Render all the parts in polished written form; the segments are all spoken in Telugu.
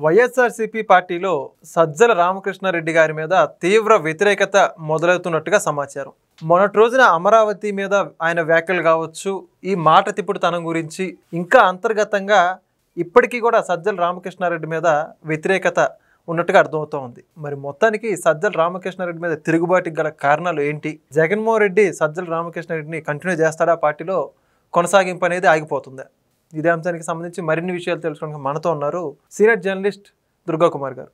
వైఎస్ఆర్సీపీ పార్టీలో సజ్జల రామకృష్ణారెడ్డి గారి మీద తీవ్ర వ్యతిరేకత మొదలవుతున్నట్టుగా సమాచారం. మొన్నటి రోజున అమరావతి మీద ఆయన వ్యాఖ్యలు కావచ్చు, ఈ మాట తిప్పుడుతనం గురించి ఇంకా అంతర్గతంగా ఇప్పటికీ కూడా సజ్జల రామకృష్ణారెడ్డి మీద వ్యతిరేకత ఉన్నట్టుగా అర్థమవుతోంది. మరి మొత్తానికి సజ్జల రామకృష్ణారెడ్డి మీద తిరుగుబాటుకి గల కారణాలు ఏంటి? జగన్మోహన్ రెడ్డి సజ్జల రామకృష్ణారెడ్డిని కంటిన్యూ చేస్తాడా? పార్టీలో కొనసాగింపు అనేది ఆగిపోతుందా? ఇదే అంశానికి సంబంధించి మరిన్ని విషయాలు తెలుసుకోవడానికి మనతో ఉన్నారు సీనియర్ జర్నలిస్ట్ దుర్గా కుమార్ గారు.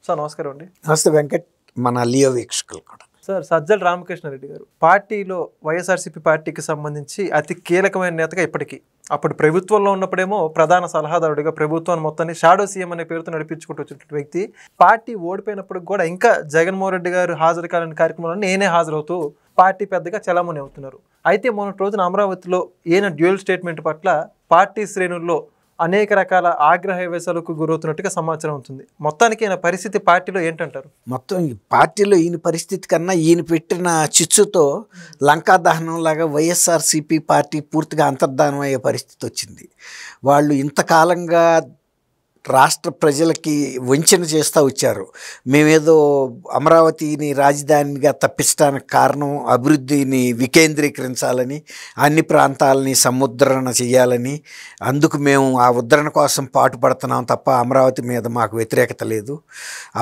సార్ నమస్కారం అండి. నమస్తే వెంకట్, మన లియో వీక్షకులు కూడా. సార్, సజ్జల రామకృష్ణారెడ్డి గారు పార్టీలో వైఎస్ఆర్సీపీ పార్టీకి సంబంధించి అతి కీలకమైన నేతగా ఇప్పటికీ, అప్పుడు ప్రభుత్వంలో ఉన్నప్పుడేమో ప్రధాన సలహాదారుడిగా ప్రభుత్వాన్ని మొత్తాన్ని షాడో సీఎం అనే పేరుతో నడిపించుకుంటూ వచ్చినటువంటి వ్యక్తి, పార్టీ ఓడిపోయినప్పుడు కూడా ఇంకా జగన్మోహన్ రెడ్డి గారు హాజరు కాలని కార్యక్రమాలను నేనే హాజరవుతూ పార్టీ పెద్దగా చలామణి అవుతున్నారు. అయితే మొన్నటి రోజున అమరావతిలో ఈయన డ్యూయల్ స్టేట్మెంట్ పట్ల పార్టీ శ్రేణుల్లో అనేక రకాల ఆగ్రహ వేశాలకు గురవుతున్నట్టుగా సమాచారం ఉంటుంది. మొత్తానికి ఈయన పరిస్థితి పార్టీలో ఏంటంటారు? మొత్తం ఈ పార్టీలో ఈయన పరిస్థితి కన్నా ఈయన పెట్టిన చిచ్చుతో లంకా దహనం లాగా వైఎస్ఆర్సీపీ పార్టీ పూర్తిగా అంతర్ధానం అయ్యే పరిస్థితి వచ్చింది. వాళ్ళు ఇంతకాలంగా రాష్ట్ర ప్రజలకి వంచన చేస్తూ వచ్చారు. మేమేదో అమరావతిని రాజధానిగా తప్పించడానికి కారణం అభివృద్ధిని వికేంద్రీకరించాలని, అన్ని ప్రాంతాలని సముద్రణ చేయాలని, అందుకు మేము ఆ ఉద్ధరణ కోసం పాటుపడుతున్నాం తప్ప అమరావతి మీద మాకు వ్యతిరేకత లేదు.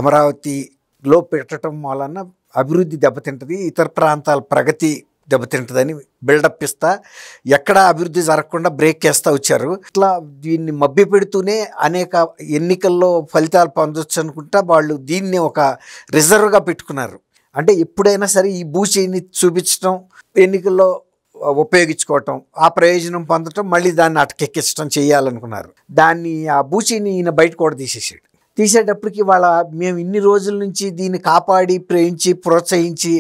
అమరావతిలో పెట్టడం వలన అభివృద్ధి దెబ్బతింటుంది, ఇతర ప్రాంతాల ప్రగతి దెబ్బతింటుందని బిల్డప్ ఇస్తా ఎక్కడా అభివృద్ధి జరగకుండా బ్రేక్ చేస్తూ వచ్చారు. ఇట్లా దీన్ని మభ్య పెడుతూనే అనేక ఎన్నికల్లో ఫలితాలు పొందొచ్చు అనుకుంటా వాళ్ళు దీన్ని ఒక రిజర్వ్గా పెట్టుకున్నారు. అంటే ఎప్పుడైనా సరే ఈ బూచిని చూపించడం, ఎన్నికల్లో ఉపయోగించుకోవటం, ఆ ప్రయోజనం పొందటం, మళ్ళీ దాన్ని అటకెక్కించడం చేయాలనుకున్నారు. దాన్ని ఆ బూచిని ఈయన బయట కూడా తీసేటప్పటికి మేము ఇన్ని రోజుల నుంచి దీన్ని కాపాడి ప్రేమించి ప్రోత్సహించి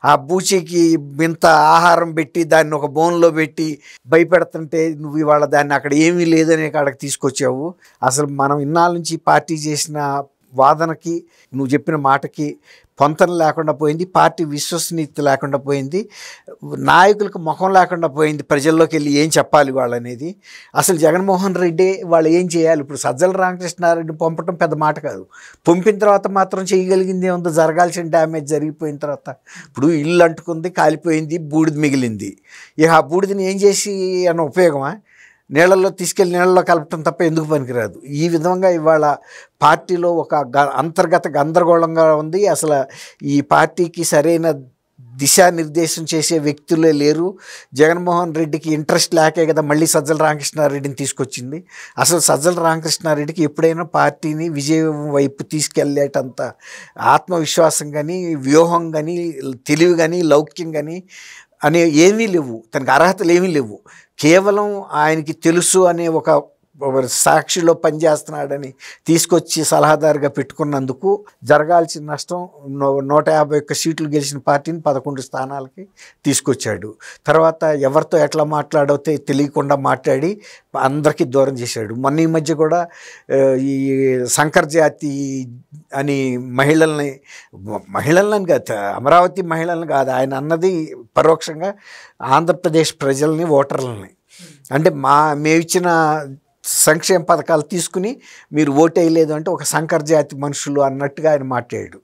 ఆ బూచికి ఇంత ఆహారం పెట్టి దాన్ని ఒక బోన్లో పెట్టి భయపెడుతుంటే నువ్వు ఇవాళ దాన్ని అక్కడ ఏమీ లేదనే కాడకి తీసుకొచ్చావు. అసలు మనం ఇన్నాళ్ళ నుంచి పార్టీ చేసిన వాదనకి, నువ్వు చెప్పిన మాటకి పొంతన లేకుండా పోయింది, పార్టీ విశ్వసనీయత లేకుండా పోయింది, నాయకులకు ముఖం లేకుండా పోయింది. ప్రజల్లోకి వెళ్ళి ఏం చెప్పాలి వాళ్ళనేది. అసలు జగన్మోహన్ రెడ్డి వాళ్ళు ఏం చేయాలి? ఇప్పుడు సజ్జల రామకృష్ణారెడ్డి పంపటం పెద్ద మాట కాదు. పంపిన తర్వాత మాత్రం చేయగలిగింది ఏముందో, జరగాల్సిన డ్యామేజ్ జరిగిపోయిన తర్వాత ఇప్పుడు ఇల్లు అంటుకుంది, కాలిపోయింది, బూడిద మిగిలింది. ఇక ఆ బూడిదని ఏం చేసి అన్న ఉపయోగమా? నీళ్ళల్లో తీసుకెళ్ళి నీళ్ళలో కలపటం తప్ప ఎందుకు పనికిరాదు. ఈ విధంగా ఇవాళ పార్టీలో ఒక అంతర్గత గందరగోళంగా ఉంది. అసలు ఈ పార్టీకి సరైన దిశానిర్దేశం చేసే వ్యక్తులే లేరు. జగన్మోహన్ రెడ్డికి ఇంట్రెస్ట్ లేకే కదా మళ్ళీ సజ్జల రామకృష్ణారెడ్డిని తీసుకొచ్చింది. అసలు సజ్జల రామకృష్ణారెడ్డికి ఎప్పుడైనా పార్టీని విజయం వైపు తీసుకెళ్ళేటంత ఆత్మవిశ్వాసం కానీ, వ్యూహం కానీ, తెలివి కానీ, లౌక్యం కానీ అనే ఏమీ లేవు. తనకు అర్హతలు ఏమీ లేవు. కేవలం ఆయనకి తెలుసు అనే ఒక సాక్షిలో పనిచేస్తున్నాడని తీసుకొచ్చి సలహాదారుగా పెట్టుకున్నందుకు జరగాల్సిన నష్టం 151 సీట్లు గెలిచిన పార్టీని 11 స్థానాలకి తీసుకొచ్చాడు. తర్వాత ఎవరితో ఎట్లా మాట్లాడితే తెలియకుండా మాట్లాడి అందరికీ దూరం చేశాడు. మొన్న ఈ మధ్య కూడా ఈ శంకర్ జాతి అని మహిళల్ని కాదు, అమరావతి మహిళల్ని కాదు, ఆయన అన్నది పరోక్షంగా ఆంధ్రప్రదేశ్ ప్రజల్ని, ఓటర్లని. అంటే మేమిచ్చిన సంక్షేమ పథకాలు తీసుకుని మీరు ఓటేయలేదు అంటే ఒక సంకర జాతి మనుషులు అన్నట్టుగా ఆయన మాట్లాడాడు.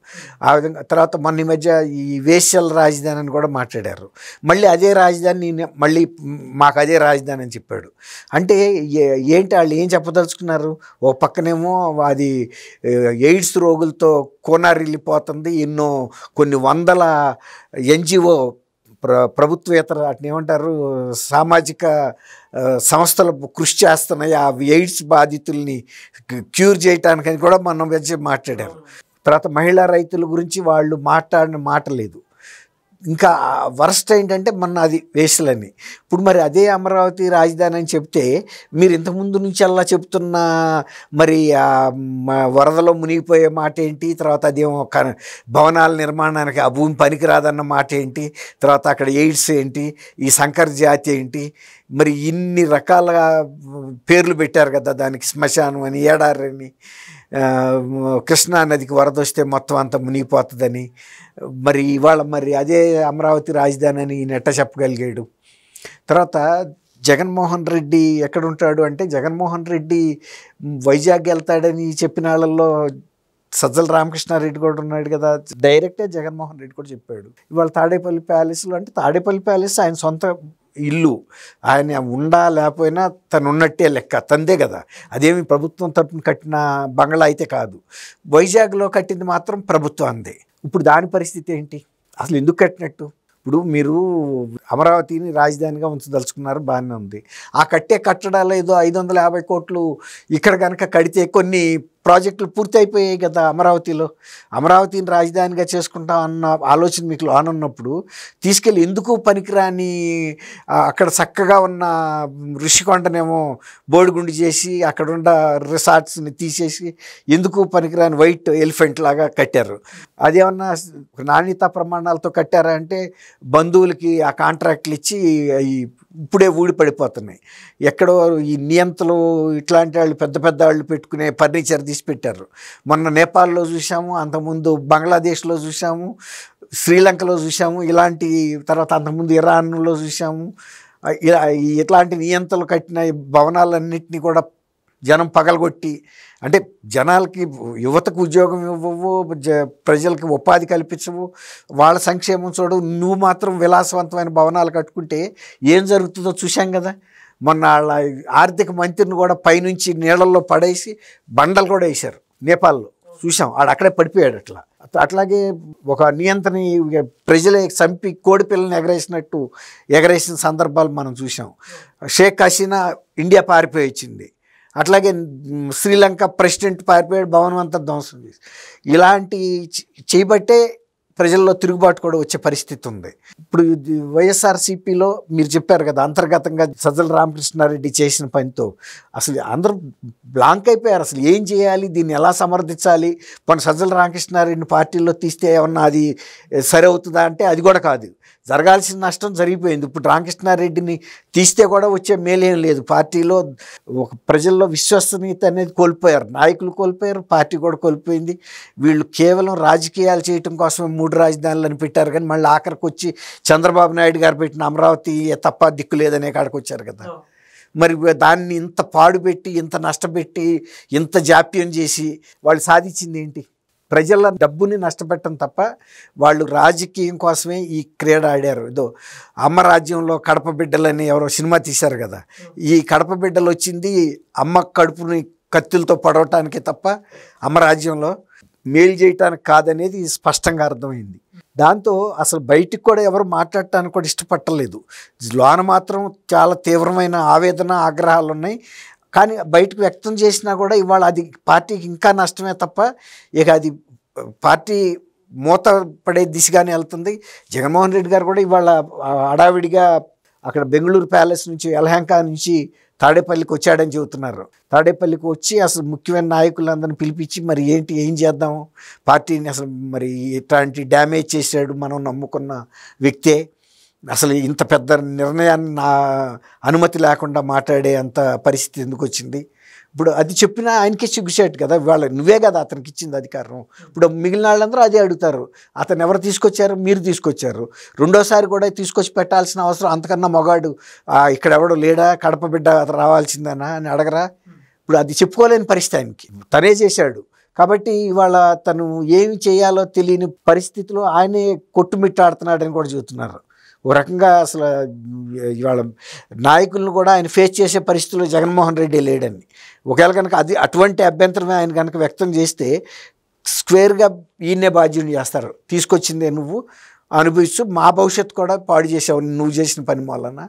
ఆ విధంగా తర్వాత మొన్న ఈ మధ్య ఈ వేశ్యల రాజధాని అని కూడా మాట్లాడారు. మళ్ళీ అదే రాజధాని, మళ్ళీ మాకు అదే రాజధాని అని చెప్పాడు. అంటే ఏంటి వాళ్ళు ఏం చెప్పదలుచుకున్నారు? ఒక పక్కనేమో అది ఎయిడ్స్ రోగులతో కోనారిల్లిపోతుంది, కొన్ని వందల ఎన్జిఓ ప్రభుత్వేతర వాటిని ఏమంటారు, సామాజిక సంస్థలు కృషి చేస్తున్నాయి ఆ ఎయిడ్స్ బాధితుల్ని క్యూర్ చేయటానికని కూడా మనం మాట్లాడారు. తర్వాత మహిళా రైతుల గురించి వాళ్ళు మాట్లాడిన మాట లేదు. ఇంకా వరస్ట్ ఏంటంటే మొన్న అది వేస్లని. ఇప్పుడు మరి అదే అమరావతి రాజధాని అని చెప్తే మీరు ఇంతకుముందు నుంచి అలా చెప్తున్న మరి వరదలో మునిగిపోయే మాట ఏంటి? తర్వాత అదేమో భవనాల నిర్మాణానికి ఆ భూమి పనికిరాదన్న మాట ఏంటి? తర్వాత అక్కడ ఎయిడ్స్ ఏంటి? ఈ సంకర్ జాతి ఏంటి? మరి ఇన్ని రకాల పేర్లు పెట్టారు కదా దానికి. శ్మశానం అని, ఏడారని, కృష్ణా నదికి వరద వస్తే మొత్తం అంతా మునిగిపోతుందని. మరి అదే అమరావతి రాజధాని అని నెట్ట చెప్పగలిగాడు. తర్వాత జగన్మోహన్ రెడ్డి ఎక్కడ ఉంటాడు అంటే, జగన్మోహన్ రెడ్డి వైజాగ్ వెళ్తాడని చెప్పిన వాళ్ళల్లో సజ్జల రామకృష్ణారెడ్డి కూడా ఉన్నాడు కదా. డైరెక్ట్గా జగన్మోహన్ రెడ్డి కూడా చెప్పాడు. ఇవాళ తాడేపల్లి ప్యాలెస్లో అంటే తాడేపల్లి ప్యాలెస్ ఆయన సొంత ఇల్లు, ఆయన ఉండా లేకపోయినా తను ఉన్నట్టే లెక్క, తందే కదా. అదేమి ప్రభుత్వం తరపున కట్టిన బంగ్లా అయితే కాదు. వైజాగ్లో కట్టింది మాత్రం ప్రభుత్వం అందే. ఇప్పుడు దాని పరిస్థితి ఏంటి, అసలు ఎందుకు కట్టినట్టు? ఇప్పుడు మీరు అమరావతిని రాజధానిగా ఉంచదలుచుకున్నారు, బాగానే ఉంది. ఆ కట్టడాలు ఏదో 550 కోట్లు ఇక్కడ కనుక కడితే కొన్ని ప్రాజెక్టులు పూర్తి అయిపోయాయి కదా అమరావతిలో. అమరావతిని రాజధానిగా చేసుకుంటాం అన్న ఆలోచన మీకు లోనున్నప్పుడు తీసుకెళ్ళి ఎందుకు పనికిరాని అక్కడ చక్కగా ఉన్న ఋషికొండనేమో బోడిగుండి చేసి అక్కడ ఉన్న రిసార్ట్స్ని తీసేసి ఎందుకు పనికిరాని వైట్ ఎలిఫెంట్ లాగా కట్టారు. అదేమన్నా నాణ్యతా ప్రమాణాలతో కట్టారా అంటే బంధువులకి ఆ కాంట్రాక్ట్లు ఇచ్చి ఇప్పుడే ఊడి పడిపోతున్నాయి. ఎక్కడో ఈ నియంతలు ఇట్లాంటి వాళ్ళు పెద్ద పెద్ద వాళ్ళు పెట్టుకునే ఫర్నిచర్ తీసి పెట్టారు. మొన్న నేపాల్లో చూసాము, అంతకుముందు బంగ్లాదేశ్లో చూసాము, శ్రీలంకలో చూసాము, ఇలాంటి తర్వాత అంతకుముందు ఇరాన్లో చూసాము. ఇట్లాంటి నియంతలు కట్టిన భవనాలన్నింటినీ కూడా జనం పగలగొట్టి, అంటే జనాలకి యువతకు ఉద్యోగం ఇవ్వవు, ప్రజలకి ఉపాధి కల్పించవు, వాళ్ళ సంక్షేమం చూడవు. నువ్వు మాత్రం విలాసవంతమైన భవనాలు కట్టుకుంటే ఏం జరుగుతుందో చూసాం కదా. మొన్న వాళ్ళ ఆర్థిక మంత్రిని కూడా పైనుంచి నీళ్ళల్లో పడేసి బండలు కూడా వేశారు నేపాల్లో, చూసాం. అక్కడే పడిపోయాడు. అట్లాగే ఒక నియంత్రణ ప్రజలే చంపి కోడి పిల్లల్ని ఎగరేసిన సందర్భాలు మనం చూసాం. షేక్ హసీనా ఇండియా పారిపోయి వచ్చింది. అట్లాగే శ్రీలంక ప్రెసిడెంట్ పారిపోయాడు, భవనం అంతా ధ్వంసం చేసి. ఇలాంటి చేయబట్టే ప్రజల్లో తిరుగుబాటు కూడా వచ్చే పరిస్థితి ఉంది. ఇప్పుడు వైఎస్ఆర్సీపీలో మీరు చెప్పారు కదా, అంతర్గతంగా సజ్జల రామకృష్ణారెడ్డి చేసిన పనితో అసలు అందరూ బ్లాంక్ అయిపోయారు. అసలు ఏం చేయాలి, దీన్ని ఎలా సమర్థించాలి? మన సజ్జల రామకృష్ణారెడ్డిని పార్టీలో తీస్తే ఏమన్నా అది సరి అవుతుందా అంటే అది కూడా కాదు. జరగాల్సిన నష్టం జరిగిపోయింది. ఇప్పుడు రామకృష్ణారెడ్డిని తీస్తే కూడా వచ్చే మేలేం లేదు. పార్టీలో ఒక ప్రజల్లో విశ్వసనీయత అనేది కోల్పోయారు, నాయకులు కోల్పోయారు, పార్టీ కూడా కోల్పోయింది. వీళ్ళు కేవలం రాజకీయాలు చేయటం కోసమే 3 రాజధానులను పెట్టారు. కానీ మళ్ళీ ఆఖరికి వచ్చి చంద్రబాబు నాయుడు గారు పెట్టిన అమరావతి తప్ప దిక్కు లేదనే కాడికి వచ్చారు కదా. మరి దాన్ని ఇంత పాడుపెట్టి, ఇంత నష్టపెట్టి, ఇంత జాప్యం చేసి వాళ్ళు సాధించింది ఏంటి? ప్రజల డబ్బుని నష్టపెట్టడం తప్ప వాళ్ళు రాజకీయం కోసమే ఈ క్రీడ ఆడారు. ఏదో అమ్మ రాజ్యంలో కడప బిడ్డలని ఎవరో సినిమా తీశారు కదా, ఈ కడప బిడ్డలు వచ్చింది అమ్మ కడుపుని కత్తులతో పడవటానికి తప్ప అమ్మ రాజ్యంలో మేలు చేయటానికి కాదనేది స్పష్టంగా అర్థమైంది. దాంతో అసలు బయటికి కూడా ఎవరు మాట్లాడటానికి కూడా ఇష్టపట్టలేదు. లోన మాత్రం చాలా తీవ్రమైన ఆవేదన, ఆగ్రహాలు ఉన్నాయి. కానీ బయటకు వ్యక్తం చేసినా కూడా ఇవాళ అది పార్టీకి ఇంకా నష్టమే తప్ప ఇక అది పార్టీ మూత పడే దిశగానే వెళ్తుంది. జగన్మోహన్ రెడ్డి గారు కూడా ఇవాళ హడావిడిగా అక్కడ బెంగళూరు ప్యాలెస్ నుంచి యలహంక నుంచి తాడేపల్లికి వచ్చాడని చెబుతున్నారు. తాడేపల్లికి వచ్చి అసలు ముఖ్యమైన నాయకులందరిని పిలిపించి మరి ఏం చేద్దాం, పార్టీని అసలు మరి ఇట్లాంటి డ్యామేజ్ చేశాడు మనం నమ్ముకున్న వ్యక్తే, అసలు ఇంత పెద్ద నిర్ణయాన్ని నా అనుమతి లేకుండా మాట్లాడే అంత పరిస్థితి ఎందుకు వచ్చింది? ఇప్పుడు అది చెప్పినా ఆయనకి సిగ్గుచేటు కదా. ఇవాళ నువ్వే కదా అతనికి ఇచ్చింది అధికారం. ఇప్పుడు మిగిలిన వాళ్ళందరూ అదే అడుగుతారు, అతను ఎవరు తీసుకొచ్చారు? మీరు తీసుకొచ్చారు. రెండోసారి కూడా తీసుకొచ్చి పెట్టాల్సిన అవసరం అంతకన్నా మొగాడు ఇక్కడ ఎవడో లేడా, కడప బిడ్డ అతను రావాల్సిందేనా అని అడగరా? ఇప్పుడు అది చెప్పుకోలేని పరిస్థితి ఆయనకి. తనే చేశాడు కాబట్టి ఇవాళ తను ఏమి చేయాలో తెలియని పరిస్థితిలో ఆయనే కొట్టుమిట్టాడుతున్నాడని కూడా చెబుతున్నారు. ఓ రకంగా అసలు ఇవాళ నాయకులను కూడా ఆయన ఫేస్ చేసే పరిస్థితుల్లో జగన్మోహన్ రెడ్డి లేడని. ఒకవేళ కనుక అది అటువంటి అభ్యంతరమే ఆయన కనుక వ్యక్తం చేస్తే స్క్వేర్గా ఈయన్నే బాధ్యుని చేస్తారు. తీసుకొచ్చిందే నువ్వు అనుభవిస్తూ మా భవిష్యత్తు కూడా పాడు చేసావు నువ్వు చేసిన పని వలన.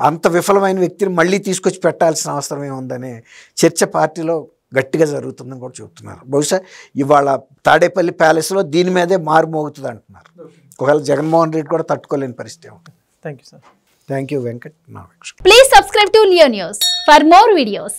అంత విఫలమైన వ్యక్తిని మళ్ళీ తీసుకొచ్చి పెట్టాల్సిన అవసరం ఏముందనే చర్చ పార్టీలో గట్టిగా జరుగుతుందని కూడా చెబుతున్నారు. బహుశా ఇవాళ తాడేపల్లి ప్యాలెస్లో దీని మీదే మారుమోగుతుంది అంటున్నారు. ఒకవేళ జగన్మోహన్ రెడ్డి కూడా తట్టుకోలేని పరిస్థితి ఉంటుంది. Thank you sir. Thank you Venkat. Please subscribe to Leo News for more videos.